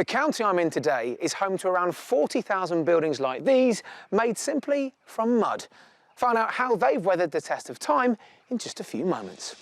The county I'm in today is home to around 40,000 buildings like these, made simply from mud. Find out how they've weathered the test of time in just a few moments.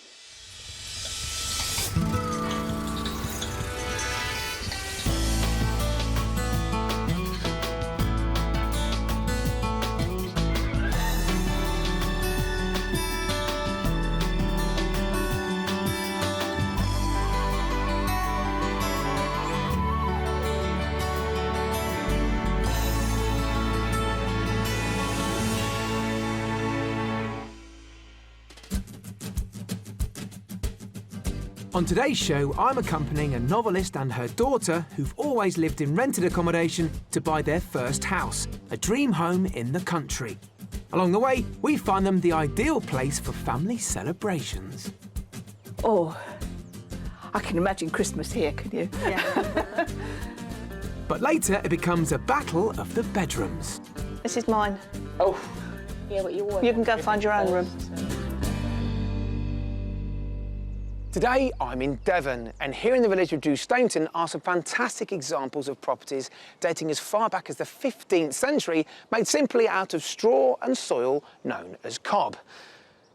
On today's show, I'm accompanying a novelist and her daughter who've always lived in rented accommodation to buy their first house, a dream home in the country. Along the way, we find them the ideal place for family celebrations. Oh, I can imagine Christmas here, can you? Yeah. But later, it becomes a battle of the bedrooms. This is mine. Oh, Yeah, but you can go find your own room. today I'm in Devon, and here in the village of Stainton are some fantastic examples of properties dating as far back as the 15th century, made simply out of straw and soil known as cob.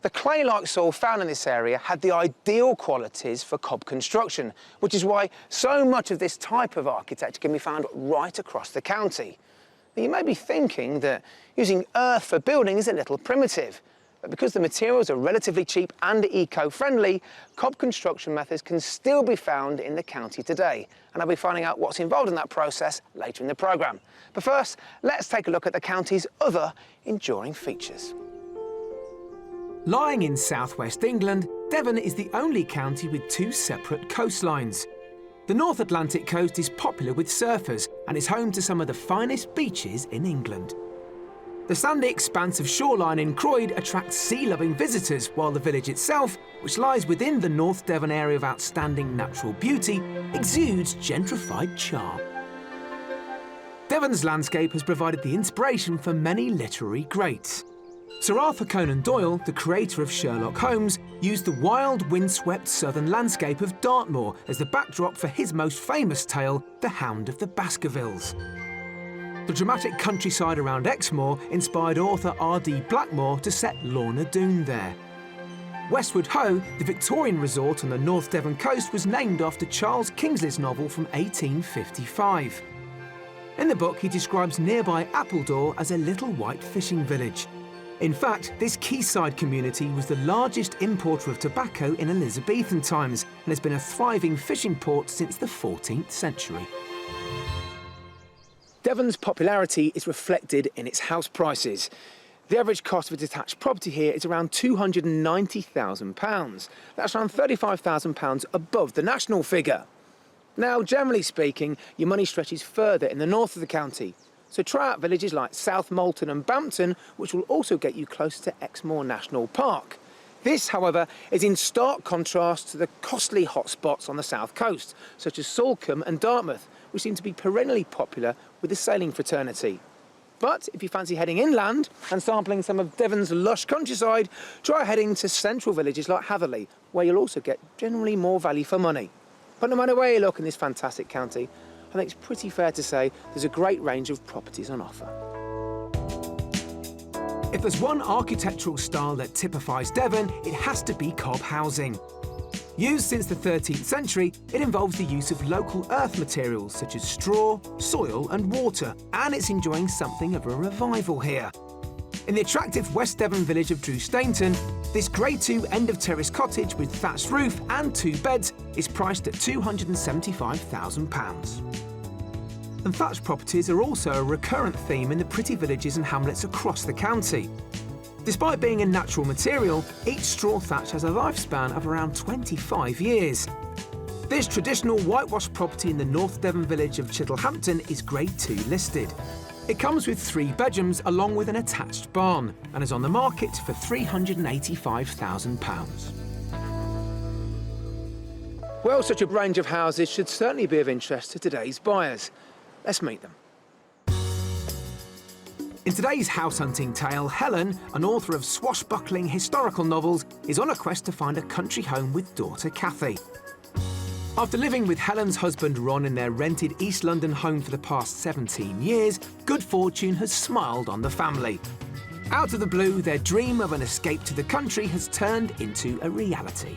The clay-like soil found in this area had the ideal qualities for cob construction, which is why so much of this type of architecture can be found right across the county. Now, you may be thinking that using earth for building is a little primitive, but because the materials are relatively cheap and eco-friendly, cob construction methods can still be found in the county today, and I'll be finding out what's involved in that process later in the programme. But first, let's take a look at the county's other enduring features. Lying in southwest England, Devon is the only county with two separate coastlines. The North Atlantic coast is popular with surfers and is home to some of the finest beaches in England. The sandy expanse of shoreline in Croyd attracts sea-loving visitors, while the village itself, which lies within the North Devon area of outstanding natural beauty, exudes gentrified charm. Devon's landscape has provided the inspiration for many literary greats. Sir Arthur Conan Doyle, the creator of Sherlock Holmes, used the wild, windswept southern landscape of Dartmoor as the backdrop for his most famous tale, The Hound of the Baskervilles. The dramatic countryside around Exmoor inspired author R.D. Blackmore to set Lorna Doone there. Westward Ho, the Victorian resort on the North Devon coast, was named after Charles Kingsley's novel from 1855. In the book, he describes nearby Appledore as a little white fishing village. In fact, this quayside community was the largest importer of tobacco in Elizabethan times and has been a thriving fishing port since the 14th century. Devon's popularity is reflected in its house prices. The average cost of a detached property here is around £290,000. That's around £35,000 above the national figure. Now, generally speaking, your money stretches further in the north of the county. So try out villages like South Molton and Bampton, which will also get you close to Exmoor National Park. This, however, is in stark contrast to the costly hotspots on the south coast, such as Salcombe and Dartmouth, which seem to be perennially popular with the sailing fraternity. But if you fancy heading inland and sampling some of Devon's lush countryside, try heading to central villages like Hatherley, where you'll also get generally more value for money. But no matter where you look in this fantastic county, I think it's pretty fair to say there's a great range of properties on offer. If there's one architectural style that typifies Devon, it has to be cob housing. Used since the 13th century, it involves the use of local earth materials such as straw, soil and water, and it's enjoying something of a revival here. In the attractive West Devon village of Stainton, this Grade 2 end-of-terrace cottage with thatched roof and 2 beds is priced at £275,000. And thatched properties are also a recurrent theme in the pretty villages and hamlets across the county. Despite being a natural material, each straw thatch has a lifespan of around 25 years. This traditional whitewashed property in the North Devon village of Chittlehampton is Grade 2 listed. It comes with 3 bedrooms along with an attached barn and is on the market for £385,000. Well, such a range of houses should certainly be of interest to today's buyers. Let's meet them. In today's house hunting tale, Helen, an author of swashbuckling historical novels, is on a quest to find a country home with daughter Cathy. After living with Helen's husband Ron in their rented East London home for the past 17 years, good fortune has smiled on the family. Out of the blue, their dream of an escape to the country has turned into a reality.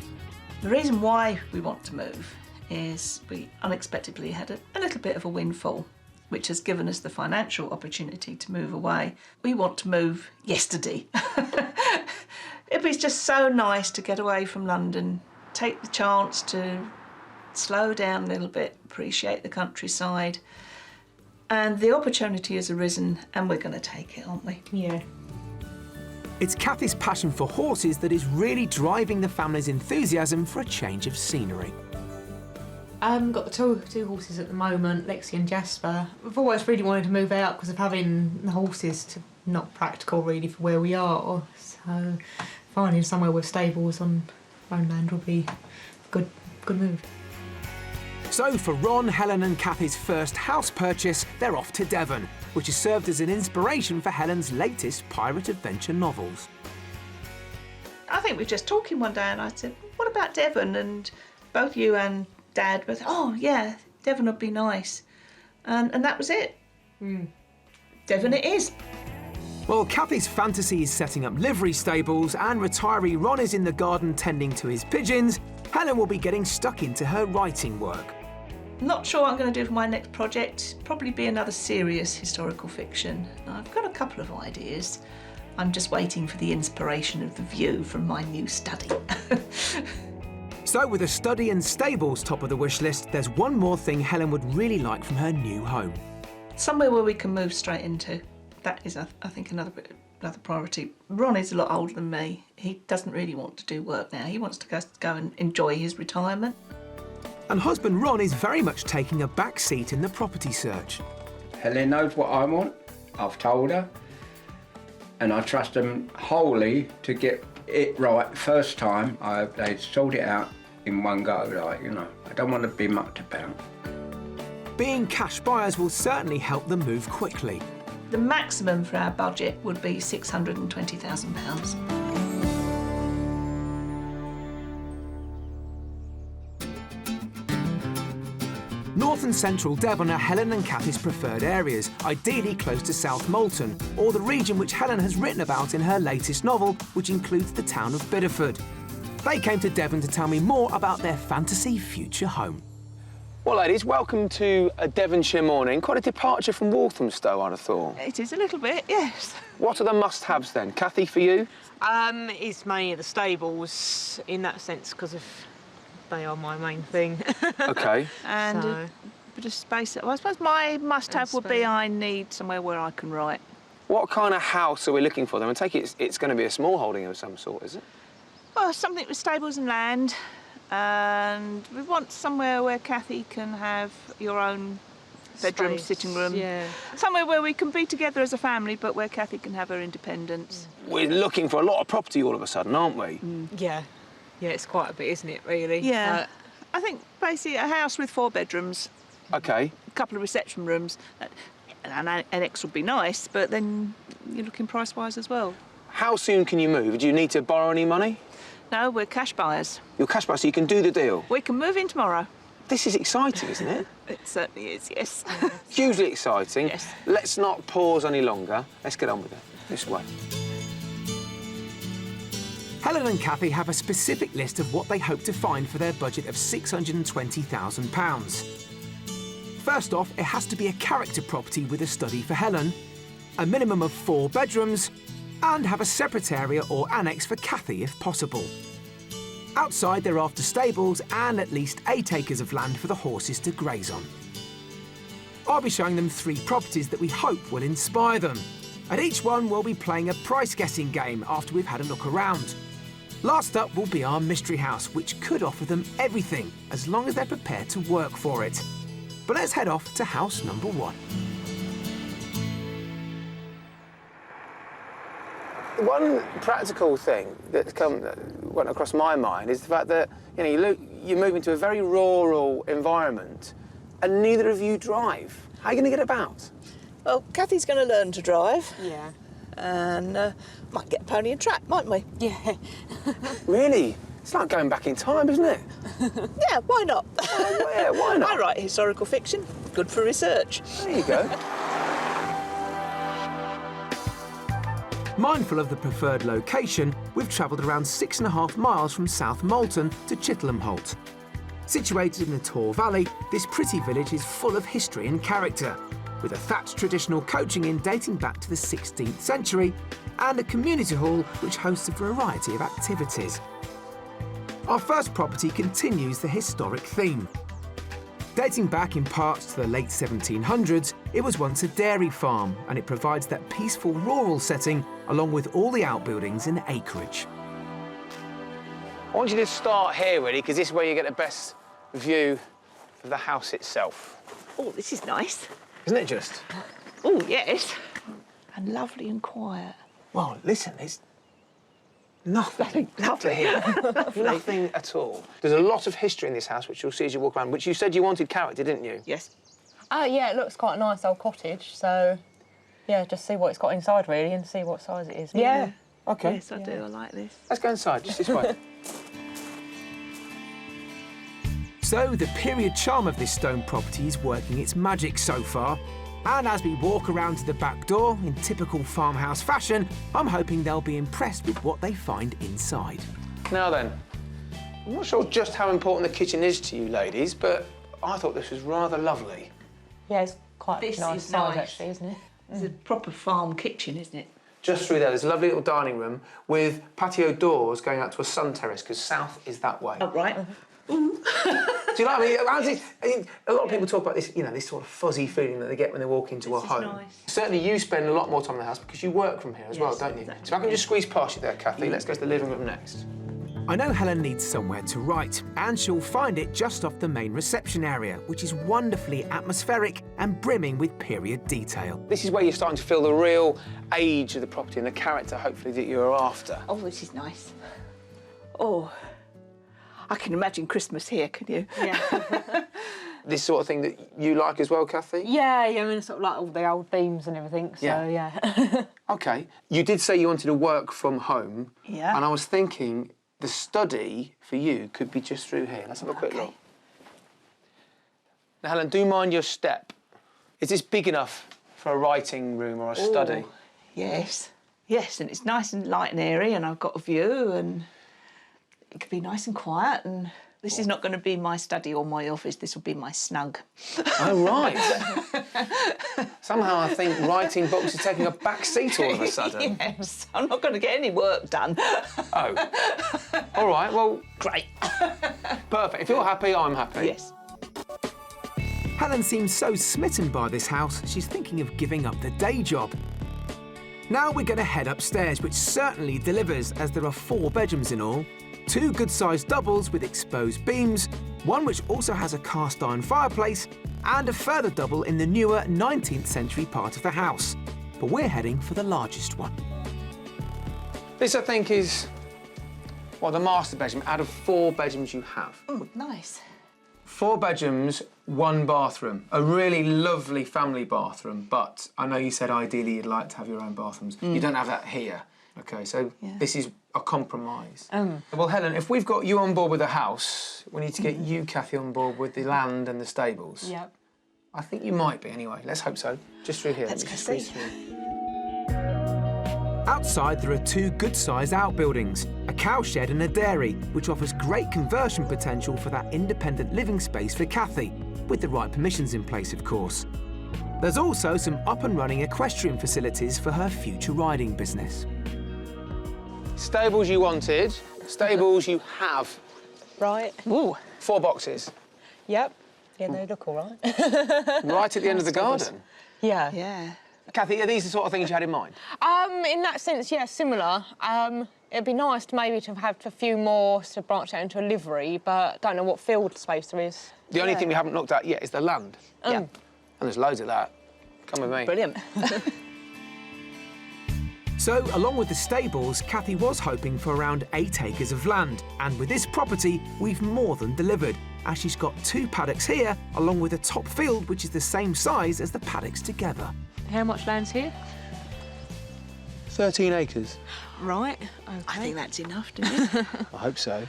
The reason why we want to move is we unexpectedly had a little bit of a windfall, which has given us the financial opportunity to move away. We want to move yesterday. It was just so nice to get away from London, take the chance to slow down a little bit, appreciate the countryside. And the opportunity has arisen and we're going to take it, aren't we? Yeah. It's Cathy's passion for horses that is really driving the family's enthusiasm for a change of scenery. Got the two horses at the moment, Lexi and Jasper. We've always really wanted to move out because of having the horses not practical really for where we are. So finding somewhere with stables on our own land would be a good move. So for Ron, Helen and Cathy's first house purchase, they're off to Devon, which has served as an inspiration for Helen's latest pirate adventure novels. I think we were just talking one day and I said, what about Devon? And both you and Dad were, oh yeah, Devon would be nice. And that was it. Devon it is. Well, Cathy's fantasy is setting up livery stables and retiree Ron is in the garden tending to his pigeons, Helen will be getting stuck into her writing work. Not sure what I'm going to do for my next project. Probably be another serious historical fiction. I've got a couple of ideas. I'm just waiting for the inspiration of the view from my new study. So with a study and stables top of the wish list, there's one more thing Helen would really like from her new home. Somewhere where we can move straight into. That is, I think, another priority. Ron is a lot older than me. He doesn't really want to do work now. He wants to go and enjoy his retirement. And husband Ron is very much taking a back seat in the property search. Helen knows what I want. I've told her. And I trust them wholly to get it right first time. They sort it out in one go, like, you know. I don't want to be mucked about. Being cash buyers will certainly help them move quickly. The maximum for our budget would be £620,000. North and central Devon are Helen and Cathy's preferred areas, ideally close to South Molton, or the region which Helen has written about in her latest novel, which includes the town of Bideford. They came to Devon to tell me more about their fantasy future home. Well, ladies, welcome to a Devonshire morning. Quite a departure from Walthamstow, I'd have thought. It is a little bit, yes. What are the must-haves then? Cathy, for you? It's mainly the stables in that sense because they are my main thing. OK. And So- a bit of space. Well, I suppose my must-have would be I need somewhere where I can write. What kind of house are we looking for then? I take it it's going to be a small holding of some sort, is it? Well, something with stables and land. And we want somewhere where Cathy can have your own bedroom, Space, sitting room. yeah. Somewhere where we can be together as a family, but where Cathy can have her independence. We're looking for a lot of property all of a sudden, aren't we? Yeah, it's quite a bit, isn't it, really? Yeah. I think basically a house with 4 bedrooms, OK. a couple of reception rooms. An annex would be nice, but then you're looking price-wise as well. How soon can you move? Do you need to borrow any money? No, we're cash buyers. You're cash buyer, so you can do the deal. We can move in tomorrow. This is exciting, isn't it? It certainly is, yes. Hugely exciting. Yes. Let's not pause any longer. Let's get on with it. This way. Helen and Cathy have a specific list of what they hope to find for their budget of £620,000. First off, it has to be a character property with a study for Helen, a minimum of 4 bedrooms, and have a separate area or annex for Cathy if possible. Outside, they're after stables and at least 8 acres of land for the horses to graze on. I'll be showing them 3 properties that we hope will inspire them. At each one, we'll be playing a price-guessing game after we've had a look around. Last up will be our mystery house, which could offer them everything, as long as they're prepared to work for it. But let's head off to house number 1. One practical thing that went across my mind is the fact that you're moving to a very rural environment and neither of you drive. How are you going to get about? Well, Cathy's going to learn to drive. Yeah. And might get a pony and trap, mightn't we? Yeah. Really? It's like going back in time, isn't it? Yeah, why not? Yeah, why not? I write historical fiction. Good for research. There you go. Mindful of the preferred location, we've travelled around 6.5 miles from South Molton to Chittenham Holt. Situated in the Tor Valley, this pretty village is full of history and character, with a thatched traditional coaching inn dating back to the 16th century and a community hall which hosts a variety of activities. Our first property continues the historic theme. Dating back in parts to the late 1700s, it was once a dairy farm, and it provides that peaceful rural setting along with all the outbuildings and acreage. I want you to start here, really, because this is where you get the best view of the house itself. Oh, this is nice. Isn't it just? Oh, yes. And lovely and quiet. Well, listen, there's nothing to here. Nothing at all. There's a lot of history in this house, which you'll see as you walk around, which you said you wanted character, didn't you? Yes. Oh, yeah, it looks quite a nice old cottage, so, yeah, just see what it's got inside, really, and see what size it is. Yeah. OK. Yes, I do. I like this. Let's go inside, just this way. So the period charm of this stone property is working its magic so far. And as we walk around to the back door, in typical farmhouse fashion, I'm hoping they'll be impressed with what they find inside. Now then, I'm not sure just how important the kitchen is to you ladies, but I thought this was rather lovely. Yeah, it's quite This nice is size, nice. actually, isn't it? It's a proper farm kitchen, isn't it? Just through there's a lovely little dining room with patio doors going out to a sun terrace, because south is that way. Oh, right. Do you like a lot of people talk about this, you know, this sort of fuzzy feeling that they get when they walk into a This is home. nice. Certainly you spend a lot more time in the house because you work from here as well, Yes, don't you? exactly. So if I can just squeeze past you there, Kathy, let's go to the living room next. I know Helen needs somewhere to write, and she'll find it just off the main reception area, which is wonderfully atmospheric and brimming with period detail. This is where you're starting to feel the real age of the property and the character, hopefully, that you're after. Oh, this is nice. Oh, I can imagine Christmas here, can you? Yeah. This sort of thing that you like as well, Kathy? Yeah, I mean, sort of like all the old themes and everything, so, yeah. OK. You did say you wanted to work from home. Yeah. And I was thinking the study for you could be just through here. Let's have a quick look. Now, Helen, do mind your step. Is this big enough for a writing room or a study? Oh, yes. Yes, and it's nice and light and airy, and I've got a view, and it could be nice and quiet, and this is not going to be my study or my office, this will be my snug. Oh, right. Somehow I think writing books is taking a back seat all of a sudden. Yes, I'm not going to get any work done. Oh. All right, well, Great. perfect. If you're happy, I'm happy. Yes. Helen seems so smitten by this house, she's thinking of giving up the day job. Now we're going to head upstairs, which certainly delivers, as there are 4 bedrooms in all, 2 good-sized doubles with exposed beams, one which also has a cast-iron fireplace, and a further double in the newer 19th century part of the house. But we're heading for the largest one. This, I think, is, well, the master bedroom out of 4 bedrooms you have. Oh, nice. 4 bedrooms, 1 bathroom. A really lovely family bathroom, but I know you said ideally you'd like to have your own bathrooms. You don't have that here. OK, so this is a compromise. Well, Helen, if we've got you on board with the house, we need to get you, Kathy, on board with the land and the stables. Yep. I think you might be, anyway. Let's hope so. Just through here. Let's Let me just go squeeze see. through. Outside there are 2 good-sized outbuildings, a cowshed and a dairy, which offers great conversion potential for that independent living space for Kathy, with the right permissions in place, of course. There's also some up-and-running equestrian facilities for her future riding business. Stables you wanted, stables you have. Right. Ooh. 4 boxes. Yep. Yeah, they look all right. Right at the end of the garden. Yeah. Yeah. Kathy, are these the sort of things you had in mind? In that sense, yeah, similar. It'd be nice to maybe to have a few more to branch out into a livery, but don't know what field space there is. The only thing we haven't looked at yet is the land. Yeah. And there's loads of that. Come with me. Brilliant. So, along with the stables, Kathy was hoping for around 8 acres of land, and with this property, we've more than delivered, as she's got 2 paddocks here, along with a top field which is the same size as the paddocks together. How much land's here? 13 acres. Right, okay. I think that's enough, don't you? I hope so.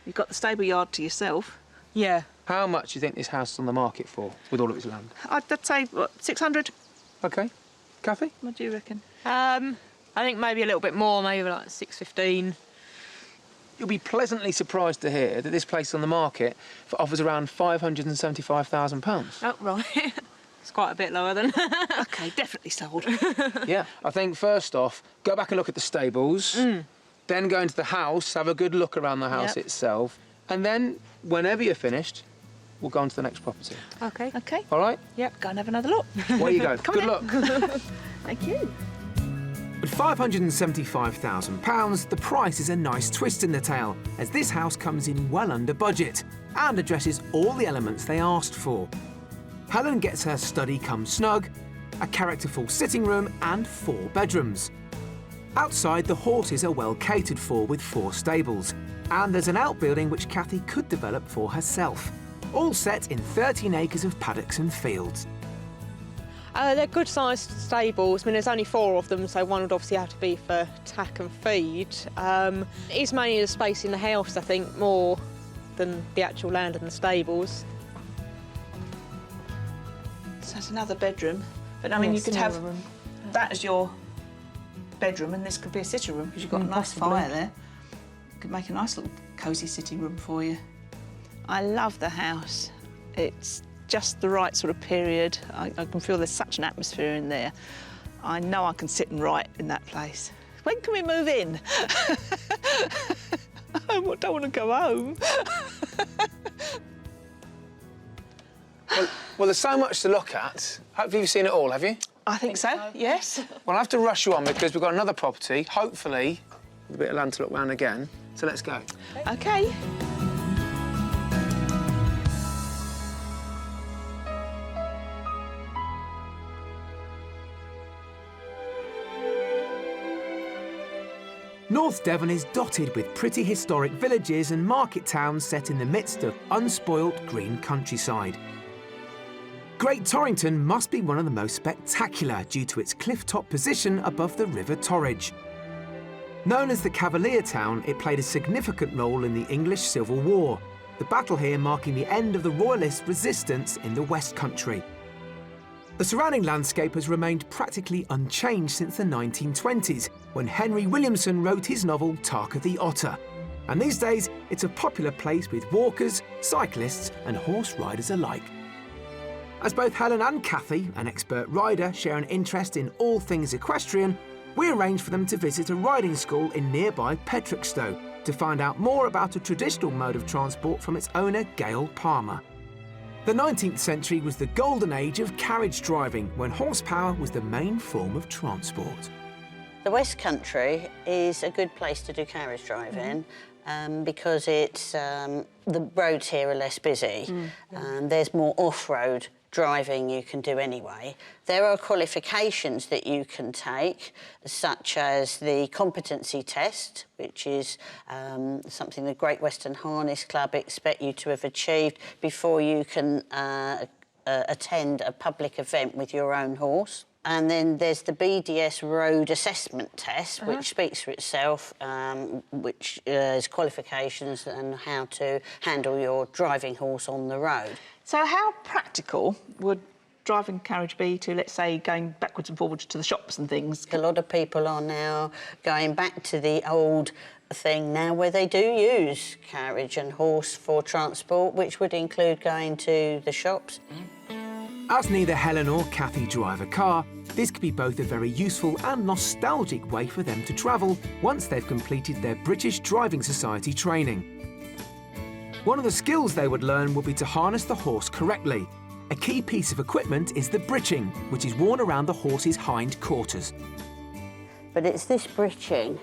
You've got the stable yard to yourself. Yeah. How much do you think this house is on the market for, with all of its land? I'd say, what, 600? OK. Kathy? What do you reckon? I think maybe a little bit more, maybe like 615. You'll be pleasantly surprised to hear that this place is on the market for offers around £575,000. Oh, right. It's quite a bit lower than... OK, definitely sold. Yeah, I think first off, go back and look at the stables, then go into the house, have a good look around the house itself, and then, whenever you're finished, we'll go on to the next property. OK. OK, All right? go and have another look. Away you go. Good luck. Thank you. At £575,000, the price is a nice twist in the tale, as this house comes in well under budget and addresses all the elements they asked for. Helen gets her study come snug, a characterful sitting room and 4 bedrooms. Outside, the horses are well catered for with 4 stables, and there's an outbuilding which Kathy could develop for herself, all set in 13 acres of paddocks and fields. They're good-sized stables. I mean, there's only 4 of them, so one would obviously have to be for tack and feed. It's mainly the space in the house, I think, more than the actual land and the stables. So that's another bedroom. But, I mean, you could have that as your bedroom, and this could be a sitting room, because you've got a nice fire there. You could make a nice little cosy sitting room for you. I love the house. It's just the right sort of period. I can feel there's such an atmosphere in there. I know I can sit and write in that place. When can we move in? I don't want to go home. Well, there's so much to look at. Hopefully you've seen it all, have you? I think so, yes. Well, I have to rush you on because we've got another property, hopefully, with a bit of land to look round again. So let's go. OK. North Devon is dotted with pretty historic villages and market towns set in the midst of unspoilt green countryside. Great Torrington must be one of the most spectacular due to its cliff-top position above the River Torridge. Known as the Cavalier Town, it played a significant role in the English Civil War, the battle here marking the end of the Royalist resistance in the West Country. The surrounding landscape has remained practically unchanged since the 1920s, when Henry Williamson wrote his novel Tarka the Otter. And these days, it's a popular place with walkers, cyclists and horse riders alike. As both Helen and Kathy, an expert rider, share an interest in all things equestrian, we arranged for them to visit a riding school in nearby Petrickstow to find out more about a traditional mode of transport from its owner, Gail Palmer. The 19th century was the golden age of carriage driving, when horsepower was the main form of transport. The West Country is a good place to do carriage driving because it's the roads here are less busy and there's more off-road driving you can do anyway. There are qualifications that you can take, such as the competency test, which is something the Great Western Harness Club expect you to have achieved before you can attend a public event with your own horse. And then there's the BDS Road Assessment Test, which speaks for itself, which is qualifications and how to handle your driving horse on the road. So how practical would driving carriage be to, let's say, going backwards and forwards to the shops and things? A lot of people are now going back to the old thing now where they do use carriage and horse for transport, which would include going to the shops. As neither Helen or Kathy drive a car, this could be both a very useful and nostalgic way for them to travel once they've completed their British Driving Society training. One of the skills they would learn would be to harness the horse correctly. A key piece of equipment is the breeching, which is worn around the horse's hind quarters. But it's this breeching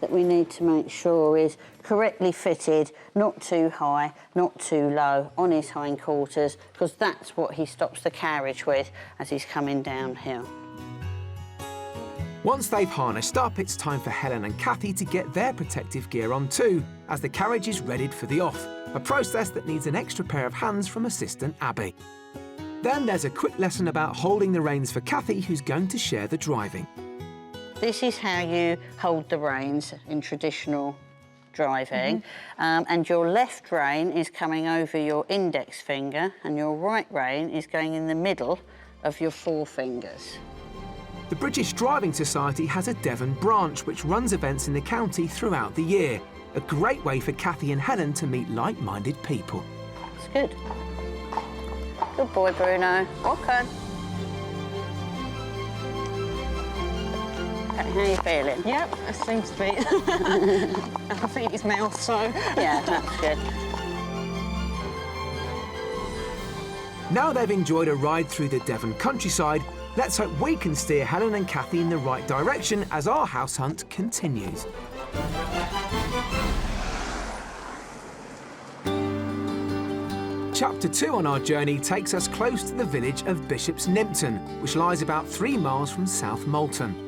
that we need to make sure is correctly fitted, not too high, not too low, on his hindquarters, because that's what he stops the carriage with as he's coming downhill. Once they've harnessed up, it's time for Helen and Kathy to get their protective gear on too, as the carriage is readied for the off, a process that needs an extra pair of hands from assistant Abby. Then there's a quick lesson about holding the reins for Kathy, who's going to share the driving. This is how you hold the reins in traditional driving. And your left rein is coming over your index finger and your right rein is going in the middle of your forefingers. The British Driving Society has a Devon branch which runs events in the county throughout the year. A great way for Kathy and Helen to meet like-minded people. It's good. Good boy, Bruno. Okay. Okay, how are you feeling? Yep, it seems to be. I can feed his mouth, so... Yeah, that's good. Now they've enjoyed a ride through the Devon countryside, let's hope we can steer Helen and Kathy in the right direction as our house hunt continues. Chapter 2 on our journey takes us close to the village of Bishop's Nympton, which lies about 3 miles from South Molton.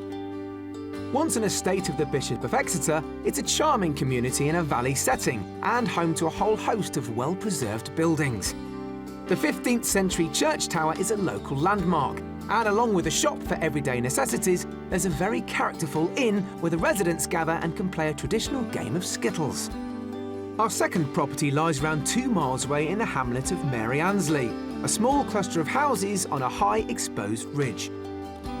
Once an estate of the Bishop of Exeter, it's a charming community in a valley setting and home to a whole host of well-preserved buildings. The 15th century church tower is a local landmark, and along with a shop for everyday necessities, there's a very characterful inn where the residents gather and can play a traditional game of skittles. Our second property lies around 2 miles away in the hamlet of Mary Annesley, a small cluster of houses on a high exposed ridge.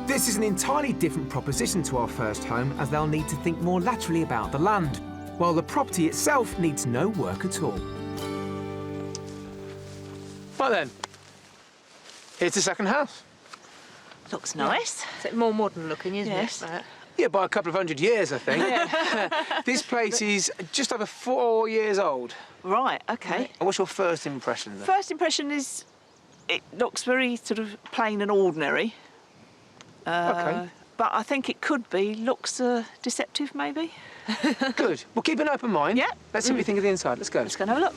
This is an entirely different proposition to our first home, as they'll need to think more laterally about the land, while the property itself needs no work at all. Right then, here's the second house. Looks nice. It's more modern looking, isn't Yes. it? Yeah, by a couple of 100 years, I think. This place is just over 4 years old. Right, okay. And what's your first impression of it? First impression is it looks very sort of plain and ordinary. Okay. But I think it could be looks deceptive, maybe. Good. Well, keep an open mind. Yeah. Let's see what you think of the inside. Let's go. Let's go and have a look.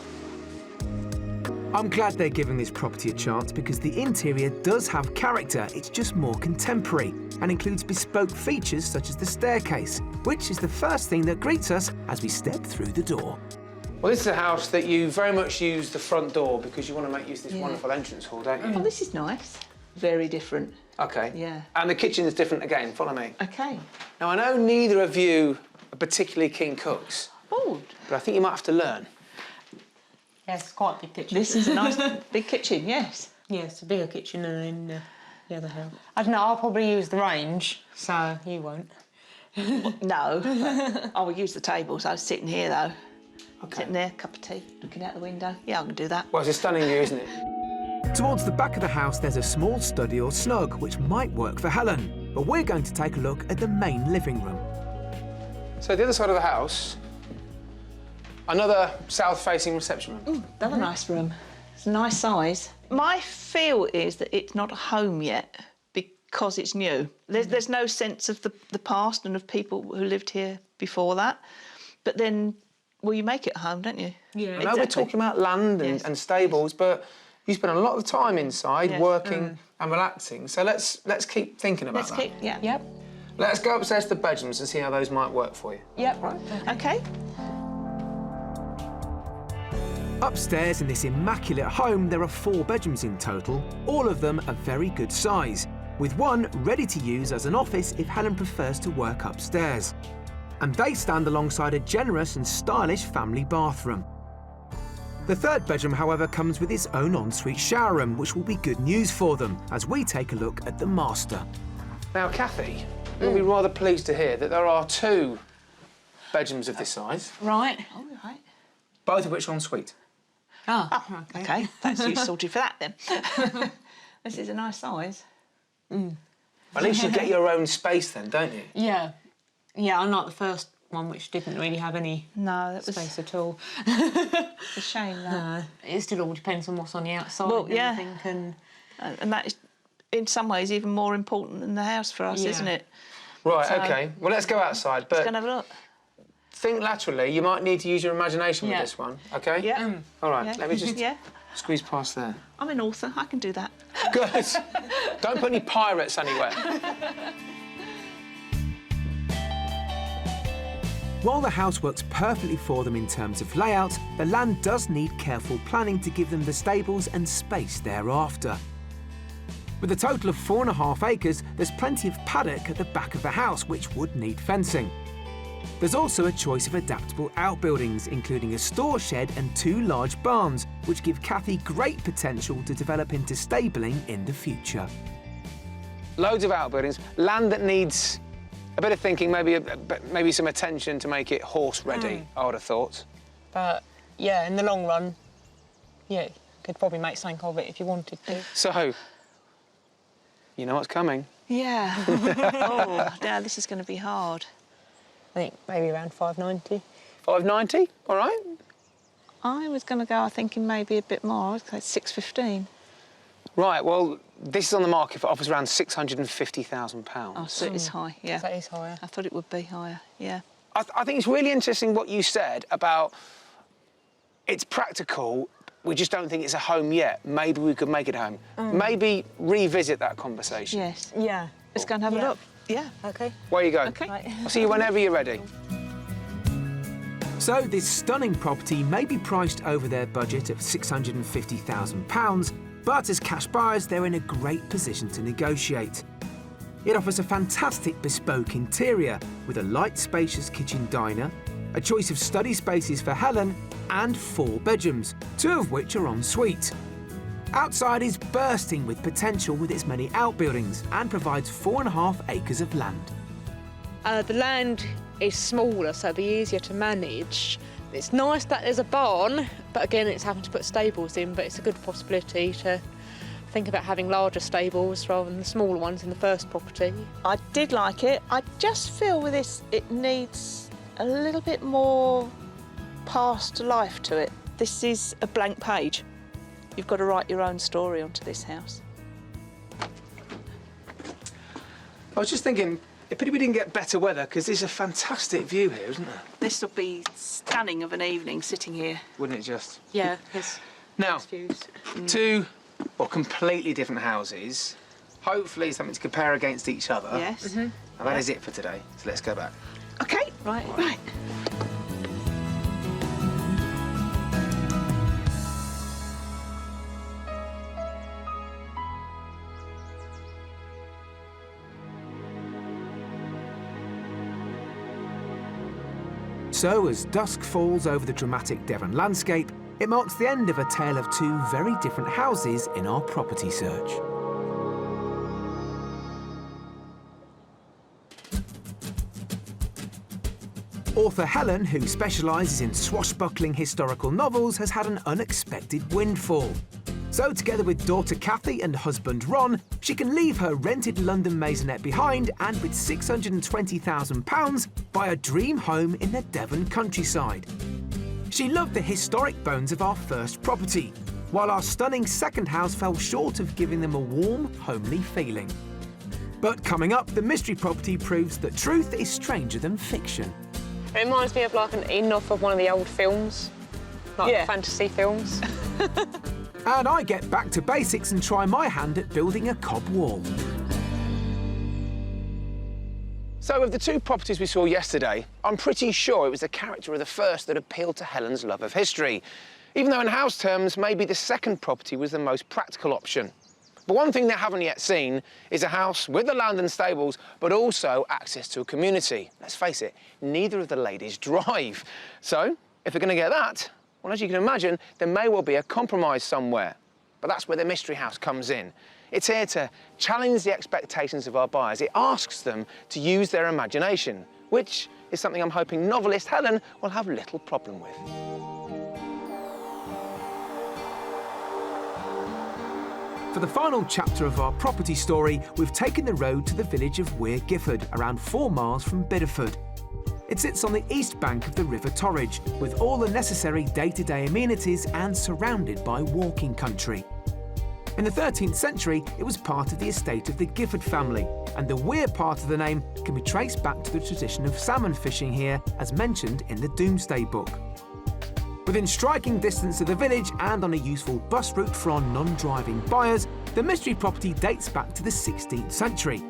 I'm glad they're giving this property a chance because the interior does have character, it's just more contemporary and includes bespoke features such as the staircase, which is the first thing that greets us as we step through the door. Well, this is a house that you very much use the front door because you want to make use of this wonderful entrance hall, don't you? Oh, this is nice. Very different. Okay. Yeah. And the kitchen is different again. Follow me. Okay. Now, I know neither of you are particularly keen cooks, Oh, but I think you might have to learn. Yes, it's quite a big kitchen. this is a nice big kitchen, yes. Yeah, it's a bigger kitchen than in the other house. I don't know, I'll probably use the range, so you won't. No. I will use the table, so I was sitting here, though. Okay. Sitting there, cup of tea, looking out the window. Yeah, I can do that. Well, it's a stunning view, isn't it? Towards the back of the house, there's a small study or snug, which might work for Helen. But we're going to take a look at the main living room. So the other side of the house, another south-facing reception room. Another nice room. It's a nice size. My feel is that it's not a home yet because it's new. There's no sense of the past and of people who lived here before that. But then, well, you make it a home, don't you? Yeah. I know we're talking about land and, Yes. and stables, but you spend a lot of time inside Yes. working and relaxing. So let's keep thinking about Let's that. keep, yeah. Yep. Let's go upstairs to the bedrooms and see how those might work for you. Yep. Right. Okay. Upstairs in this immaculate home, there are 4 bedrooms in total, all of them a very good size, with one ready to use as an office if Helen prefers to work upstairs. And they stand alongside a generous and stylish family bathroom. The 3rd bedroom, however, comes with its own ensuite shower room, which will be good news for them as we take a look at the master. Now, Kathy, you'll be rather pleased to hear that there are 2 bedrooms of this size, Right. All right. both of which are ensuite. Oh, Okay, that's you sorted for that then. This is a nice size. At least you get your own space then, don't you? Yeah. Yeah, unlike the first one, which didn't really have any No, that was space at all. a shame, that. No. It still all depends on what's on the outside Well, and yeah. everything. And that is, in some ways, even more important than the house for us, Yeah. isn't it? Right, So- OK. Well, let's go outside, Let's but go and have a look. think laterally. You might need to use your imagination with Yeah. this one, OK? Yeah. All right, Yeah. let me just Yeah. squeeze past there. I'm an author, I can do that. Good. Don't put any pirates anywhere. While the house works perfectly for them in terms of layout, the land does need careful planning to give them the stables and space thereafter. With a total of 4.5 acres, there's plenty of paddock at the back of the house, which would need fencing. There's also a choice of adaptable outbuildings, including a store shed and 2 large barns, which give Kathy great potential to develop into stabling in the future. Loads of outbuildings, land that needs a bit of thinking, maybe some attention to make it horse-ready, I would have thought. But, yeah, in the long run, yeah, you could probably make something of it if you wanted to. So, you know what's coming. Yeah. Oh, now this is going to be hard. I think maybe around 590. 590, all right. I was going to go, thinking maybe a bit more. I was going to say 615. Right, well, this is on the market for offers around £650,000. Oh, so it is high, yeah. That is higher. I thought it would be higher, yeah. I think it's really interesting what you said about it's practical, we just don't think it's a home yet. Maybe we could make it a home. Maybe revisit that conversation. Yes. Yeah. Let's go and have a look. Yeah. OK. Where you go? OK. Right. I'll see you whenever you're ready. So this stunning property may be priced over their budget of £650,000, but as cash buyers, they're in a great position to negotiate. It offers a fantastic bespoke interior with a light, spacious kitchen diner, a choice of study spaces for Helen, and 4 bedrooms, 2 of which are en suite. Outside is bursting with potential with its many outbuildings and provides 4.5 acres of land. The land is smaller, so it'll be easier to manage. It's nice that there's a barn, but again, it's having to put stables in, but it's a good possibility to think about having larger stables rather than the smaller ones in the first property. I did like it. I just feel with this, it needs a little bit more past life to it. This is a blank page. You've got to write your own story onto this house. I was just thinking, a pity we didn't get better weather, because there's a fantastic view here, isn't there? This will be stunning of an evening sitting here. Wouldn't it just? Yeah, there's Now, views. 2 completely different houses, hopefully something to compare against each other. Yes. And that is it for today, so let's go back. OK. Right. Right. So as dusk falls over the dramatic Devon landscape, it marks the end of a tale of 2 very different houses in our property search. Author Helen, who specialises in swashbuckling historical novels, has had an unexpected windfall. So together with daughter Kathy and husband Ron, she can leave her rented London maisonette behind and with £620,000 buy a dream home in the Devon countryside. She loved the historic bones of our first property, while our stunning second house fell short of giving them a warm, homely feeling. But coming up, the mystery property proves that truth is stranger than fiction. It reminds me of like an in-off of one of the old films, like fantasy films. And I get back to basics and try my hand at building a cob wall. So of the 2 properties we saw yesterday, I'm pretty sure it was the character of the first that appealed to Helen's love of history, even though in house terms, maybe the second property was the most practical option. But one thing they haven't yet seen is a house with the land and stables, but also access to a community. Let's face it, neither of the ladies drive. So if they're going to get that, well, as you can imagine, there may well be a compromise somewhere. But that's where the mystery house comes in. It's here to challenge the expectations of our buyers. It asks them to use their imagination, which is something I'm hoping novelist Helen will have little problem with. For the final chapter of our property story, we've taken the road to the village of Weir Gifford, around 4 miles from Bideford. It sits on the east bank of the River Torridge, with all the necessary day-to-day amenities and surrounded by walking country. In the 13th century, it was part of the estate of the Gifford family, and the Weir part of the name can be traced back to the tradition of salmon fishing here, as mentioned in the Domesday Book. Within striking distance of the village and on a useful bus route for our non-driving buyers, the mystery property dates back to the 16th century.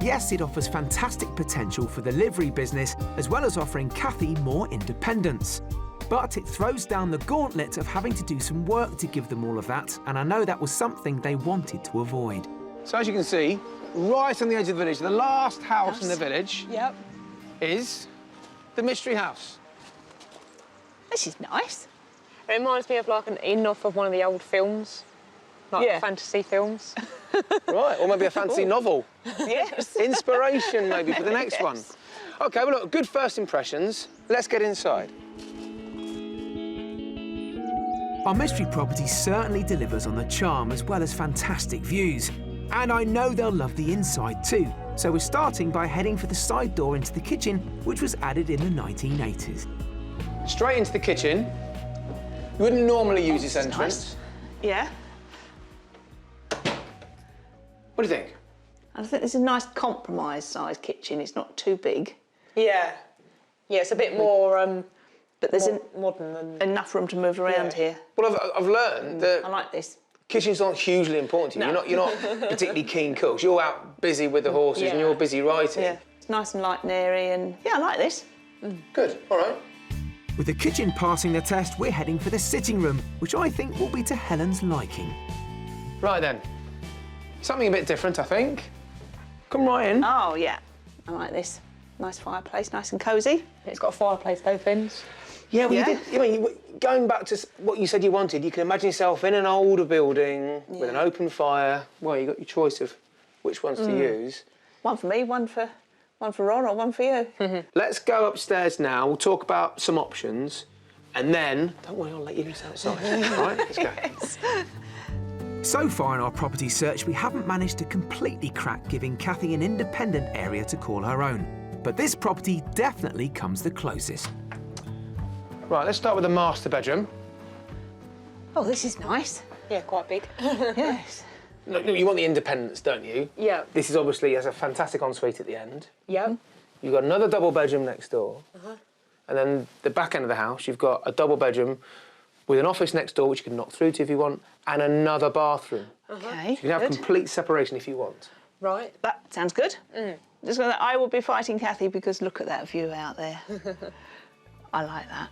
Yes, it offers fantastic potential for the livery business, as well as offering Kathy more independence. But it throws down the gauntlet of having to do some work to give them all of that, and I know that was something they wanted to avoid. So as you can see, right on the edge of the village, the last house in the village Yep. is the mystery house. This is nice. It reminds me of like an inn off of one of the old films, like Yeah. fantasy films. Right, or maybe a fancy novel. Yes. Inspiration, maybe, for the next one. OK, well, look, good first impressions. Let's get inside. Our mystery property certainly delivers on the charm as well as fantastic views. And I know they'll love the inside too. So we're starting by heading for the side door into the kitchen, which was added in the 1980s. Straight into the kitchen. You wouldn't normally use this is entrance. Yeah. What do you think? I think this is a nice compromise-sized kitchen. It's not too big, Yeah. Yeah, it's a bit more but there's modern than... enough room to move around here. Well, I've learned that I like this. kitchens aren't hugely important to you. No. You're not particularly keen cooks. You're out busy with the horses and Yeah. you're busy writing. Yeah. It's nice and light and airy, and yeah, I like this. Good, all right. With the kitchen passing the test, we're heading for the sitting room, which I think will be to Helen's liking. Right then. Something a bit different, I think. Come right in. Oh, yeah. I like this. Nice fireplace, nice and cosy. It's got a fireplace both ends. Yeah, well, Yeah. you did. I mean, going back to what you said you wanted, you can imagine yourself in an older building with an open fire. Well, you got your choice of which ones to use. One for me, one for Ron, or one for you. Let's go upstairs now. We'll talk about some options, and then don't worry, I'll let you loose outside. All right, let's go. So far in our property search, we haven't managed to completely crack giving Kathy an independent area to call her own. But this property definitely comes the closest. Right, let's start with the master bedroom. Oh, this is nice. Yeah, quite big. Yes. No, you want the independence, don't you? Yeah. This is obviously has a fantastic ensuite at the end. Yeah. You've got another double bedroom next door. And then the back end of the house, you've got a double bedroom with an office next door, which you can knock through to if you want, and another bathroom. Okay. You can have complete separation if you want. Right. That sounds good. Just gonna, I will be fighting Kathy because look at that view out there. I like that.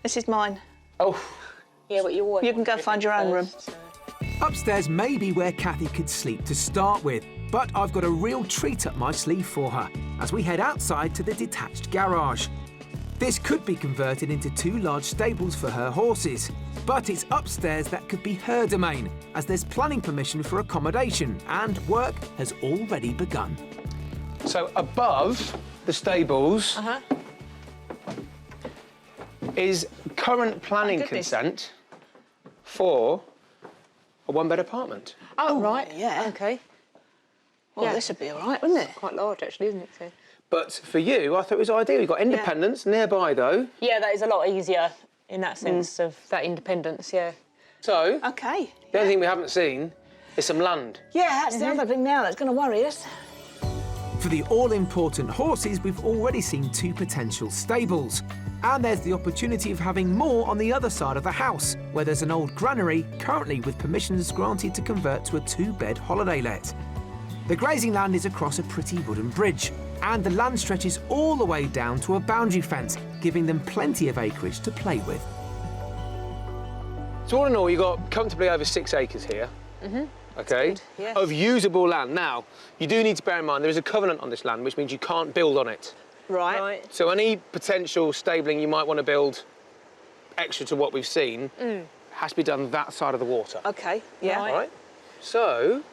This is mine. Oh, Yeah, but you always You can go find your own room. Upstairs may be where Kathy could sleep to start with, but I've got a real treat up my sleeve for her as we head outside to the detached garage. This could be converted into 2 large stables for her horses, but it's upstairs that could be her domain, as there's planning permission for accommodation and work has already begun. so above the stables is current planning goodness. consent for a one-bed apartment. Oh, right. yeah. OK. Well, Yeah. this would be all right, wouldn't it? Quite large, actually, isn't it? So... But for you, I thought it was ideal. You've got independence nearby, though. Yeah, that is a lot easier in that sense of that independence, yeah. So Okay. the only thing we haven't seen is some land. Yeah, that's the other thing now that's going to worry us. For the all-important horses, we've already seen 2 potential stables. And there's the opportunity of having more on the other side of the house, where there's an old granary, currently with permissions granted to convert to a 2-bed holiday let. The grazing land is across a pretty wooden bridge, and the land stretches all the way down to a boundary fence, giving them plenty of acreage to play with. So all in all, you've got comfortably over 6 acres here. OK, yes. of usable land. Now, you do need to bear in mind there is a covenant on this land, which means you can't build on it. Right. Right. So any potential stabling you might want to build extra to what we've seen has to be done that side of the water. Okay. Yeah. Right. All right? So,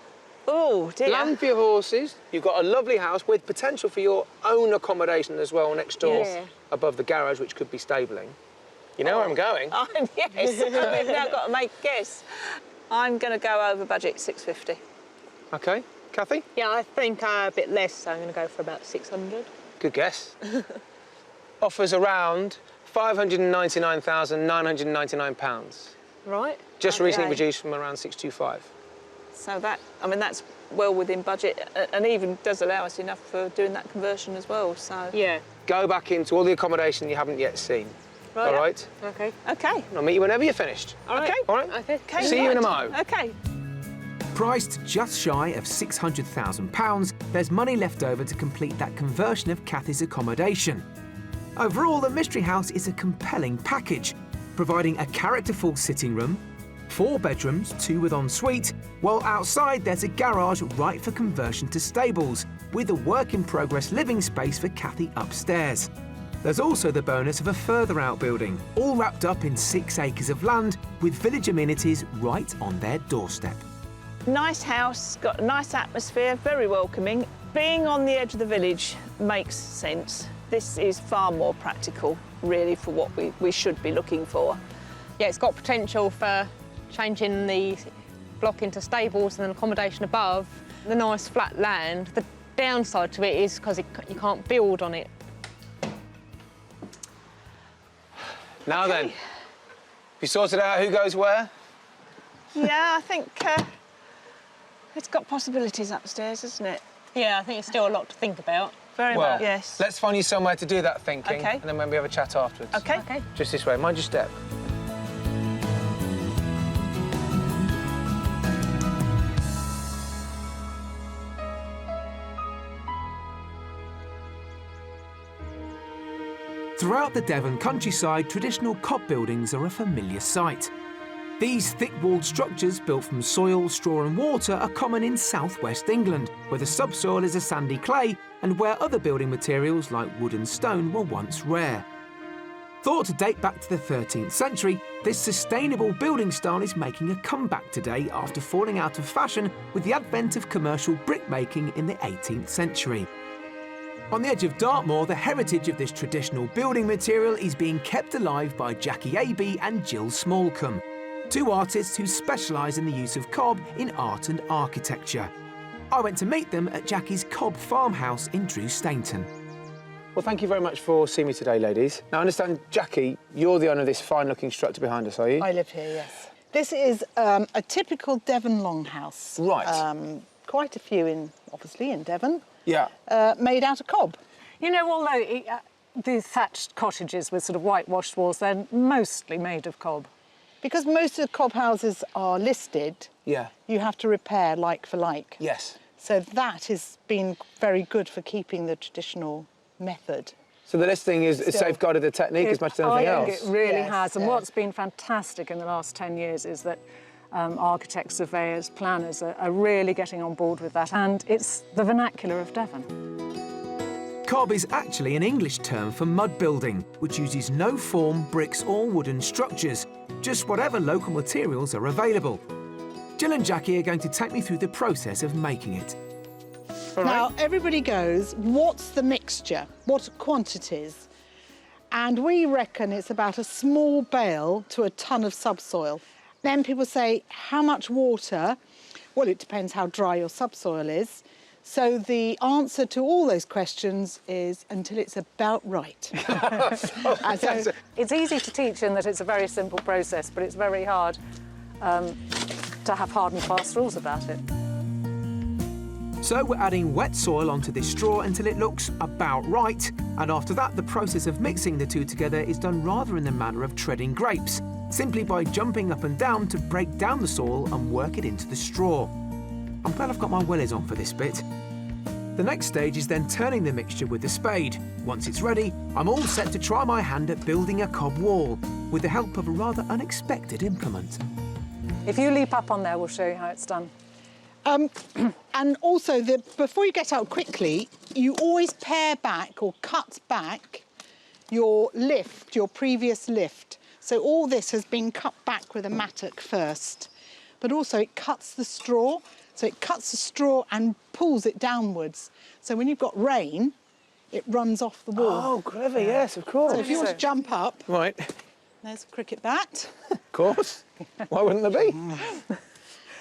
Oh, dear. land for your horses. You've got a lovely house with potential for your own accommodation as well next door, Yes. above the garage, which could be stabling. You know where I'm going? Yes. We've now got to make a guess. I'm going to go over budget 650. OK, Kathy? Yeah, I think a bit less, so I'm going to go for about 600. Good guess. Offers around £599,999. Right. Just recently Okay. reduced from around 625. So that, I mean, that's well within budget and even does allow us enough for doing that conversion as well, so. Yeah. Go back into all the accommodation you haven't yet seen. Right. All right? OK. Okay. And I'll meet you whenever you're finished. All right. Okay. All right? OK. See you in a right. mo. Okay. Priced just shy of £600,000, there's money left over to complete that conversion of Kathy's accommodation. Overall, the Mystery House is a compelling package, providing a characterful sitting room, 4 bedrooms, 2 with ensuite, while outside there's a garage right for conversion to stables, with a work-in-progress living space for Kathy upstairs. There's also the bonus of a further outbuilding, all wrapped up in 6 acres of land, with village amenities right on their doorstep. Nice house, got a nice atmosphere, very welcoming. Being on the edge of the village makes sense. This is far more practical, really, for what we should be looking for. Yeah, it's got potential for changing the block into stables and then accommodation above. The nice flat land. The downside to it is because you can't build on it. Now then, have you sorted out who goes where? Yeah, I think it's got possibilities upstairs, isn't it? Yeah, I think it's still a lot to think about. Very Well, much. Yes. let's find you somewhere to do that thinking, Okay. and then maybe have a chat afterwards. Okay. Just this way, mind your step. Throughout the Devon countryside, traditional cob buildings are a familiar sight. These thick-walled structures built from soil, straw and water are common in southwest England, where the subsoil is a sandy clay and where other building materials like wood and stone were once rare. Thought to date back to the 13th century, this sustainable building style is making a comeback today after falling out of fashion with the advent of commercial brickmaking in the 18th century. On the edge of Dartmoor, the heritage of this traditional building material is being kept alive by Jackie Aby and Jill Smallcombe, 2 artists who specialise in the use of cob in art and architecture. I went to meet them at Jackie's Cob farmhouse in Drew Stainton. Well, thank you very much for seeing me today, ladies. Now, I understand, Jackie, you're the owner of this fine-looking structure behind us, are you? I live here, yes. This is a typical Devon longhouse. Right. Quite a few, obviously, in Devon. Yeah. Made out of cob. You know, although the thatched cottages with sort of whitewashed walls, they're mostly made of cob. Because most of the cob houses are listed, Yeah. you have to repair like for like. Yes. So that has been very good for keeping the traditional method. So the listing is safeguarded the technique as much as anything else? I think it really Yes, has. And yes. what's been fantastic in the last 10 years is that architects, surveyors, planners are really getting on board with that. And it's the vernacular of Devon. Cob is actually an English term for mud building, which uses no form, bricks or wooden structures, just whatever local materials are available. Jill and Jackie are going to take me through the process of making it. Now, everybody goes, what's the mixture? What quantities? And we reckon it's about a small bale to a ton of subsoil. Then people say, how much water? Well, it depends how dry your subsoil is. So the answer to all those questions is until it's about right. So, It's easy to teach in that it's a very simple process, but it's very hard to have hard and fast rules about it. So we're adding wet soil onto this straw until it looks about right, and after that the process of mixing the two together is done rather in the manner of treading grapes, simply by jumping up and down to break down the soil and work it into the straw. I'm glad I've got my wellies on for this bit. The next stage is then turning the mixture with the spade. Once it's ready, I'm all set to try my hand at building a cob wall, with the help of a rather unexpected implement. If you leap up on there, we'll show you how it's done. and also, before you get out quickly, you always pare back or cut back your lift, your previous lift. So all this has been cut back with a mattock first, but also it cuts the straw. So it cuts the straw and pulls it downwards. So when you've got rain, it runs off the wall. Oh, clever, yes, of course. So if you want to jump up, Right, there's a cricket bat. of course. Why wouldn't there be?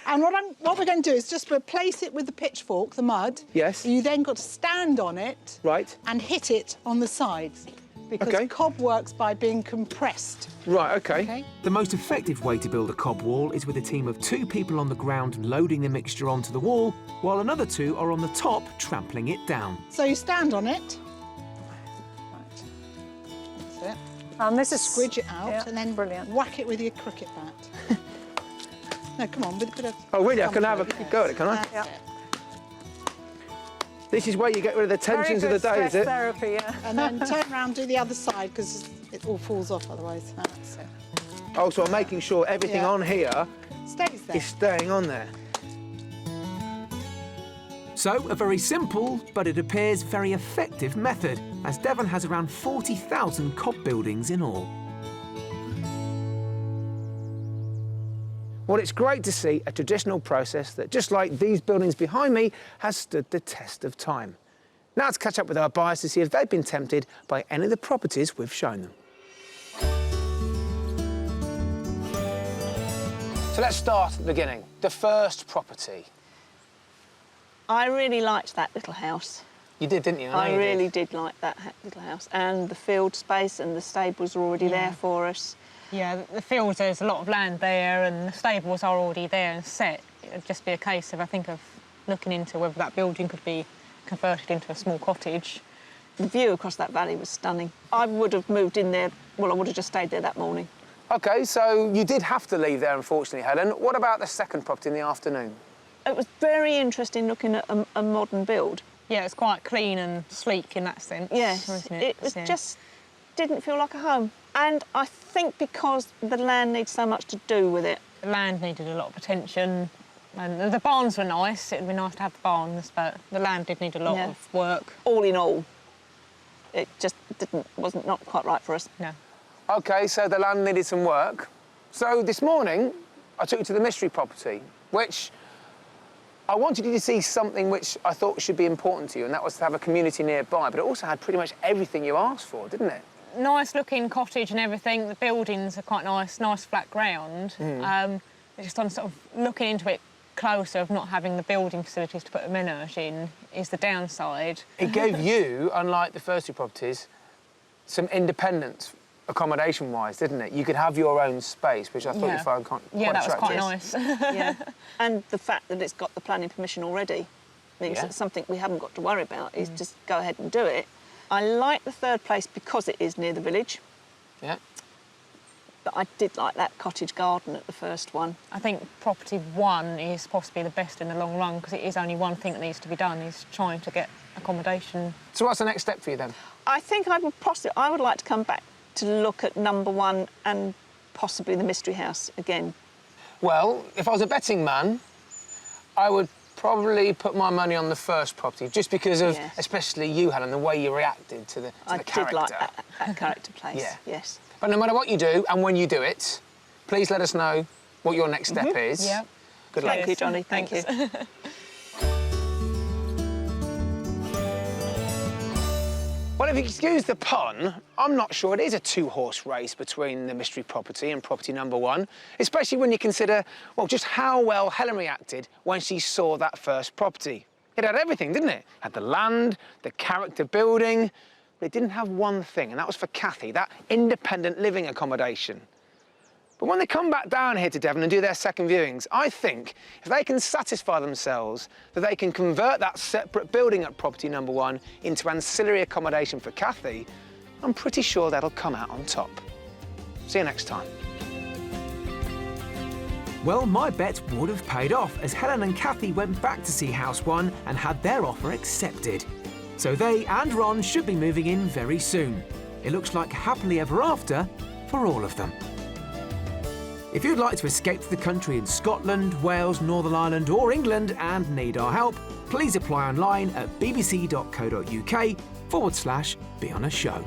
And what we're going to do is just replace it with the pitchfork, the mud. Yes. You then got to stand on it. Right. And hit it on the sides. Because Okay. cob works by being compressed. Right, okay. Okay? The most effective way to build a cob wall is with a team of 2 people on the ground loading the mixture onto the wall, while another 2 are on the top trampling it down. So you stand on it. That's it. And this is Squidge it out yeah, and then brilliant. whack it with your cricket bat. No, come on, with a bit of... Oh, really? I can have a comfort, go at it, can I? That's Yeah. it. This is where you get rid of the tensions of the day, is Stress it? therapy, yeah. And then turn around, do the other side, because it all falls off otherwise. That's it. Oh, so I'm making sure everything on here Stays there. is staying on there. So, a very simple, but it appears very effective method, as Devon has around 40,000 cob buildings in all. Well, it's great to see a traditional process that, just like these buildings behind me, has stood the test of time. Now let's catch up with our buyers to see if they've been tempted by any of the properties we've shown them. So let's start at the beginning. The first property. I really liked that little house. You did, didn't you? I really did like that little house. And the field space and the stables are already there for us. Yeah, the fields, there's a lot of land there and the stables are already there and set. It would just be a case of, I think, of looking into whether that building could be converted into a small cottage. The view across that valley was stunning. I would have moved in there, well, I would have just stayed there that morning. OK, so you did have to leave there, unfortunately, Helen. What about the second property in the afternoon? It was very interesting looking at a modern build. Yeah, it's quite clean and sleek in that sense. Yes, isn't it was just didn't feel like a home. And I think because the land needs so much to do with it. The land needed a lot of attention. And the barns were nice. It would be nice to have the barns, but the land did need a lot of work. All in all, it just wasn't not quite right for us. No. OK, so the land needed some work. So this morning, I took you to the mystery property, which I wanted you to see something which I thought should be important to you, and that was to have a community nearby, but it also had pretty much everything you asked for, didn't it? Nice looking cottage and everything. The buildings are quite nice flat ground. Just on sort of looking into it closer, of not having the building facilities to put a menage in, is the downside. It gave you, unlike the first two properties, some independence accommodation-wise, didn't it? You could have your own space, which I thought you found quite that was attractive. quite nice. Yeah, and the fact that it's got the planning permission already means it's something we haven't got to worry about, is just go ahead and do it. I like the third place because it is near the village. Yeah. But I did like that cottage garden at the first one. I think property 1 is possibly the best in the long run, because it is only one thing that needs to be done, is trying to get accommodation. So what's the next step for you then? I think I would like to come back to look at number 1 and possibly the mystery house again. Well, if I was a betting man, I would probably put my money on the first property, just because of, especially you, Helen, the way you reacted to the character. I did like that character place, yes. But no matter what you do, and when you do it, please let us know what your next step is. Yeah. Good luck. Thank you, Jonnie, thank you. Well, if you excuse the pun, I'm not sure it is a two-horse race between the mystery property and property number 1, especially when you consider, well, just how well Helen reacted when she saw that first property. It had everything, didn't it? It had the land, the character building, but it didn't have one thing, and that was for Kathy, that independent living accommodation. But when they come back down here to Devon and do their second viewings, I think if they can satisfy themselves that they can convert that separate building at property number 1 into ancillary accommodation for Kathy, I'm pretty sure that'll come out on top. See you next time. Well, my bet would have paid off, as Helen and Kathy went back to see House 1 and had their offer accepted. So they and Ron should be moving in very soon. It looks like happily ever after for all of them. If you'd like to escape to the country in Scotland, Wales, Northern Ireland or England and need our help, please apply online at bbc.co.uk/be on a show.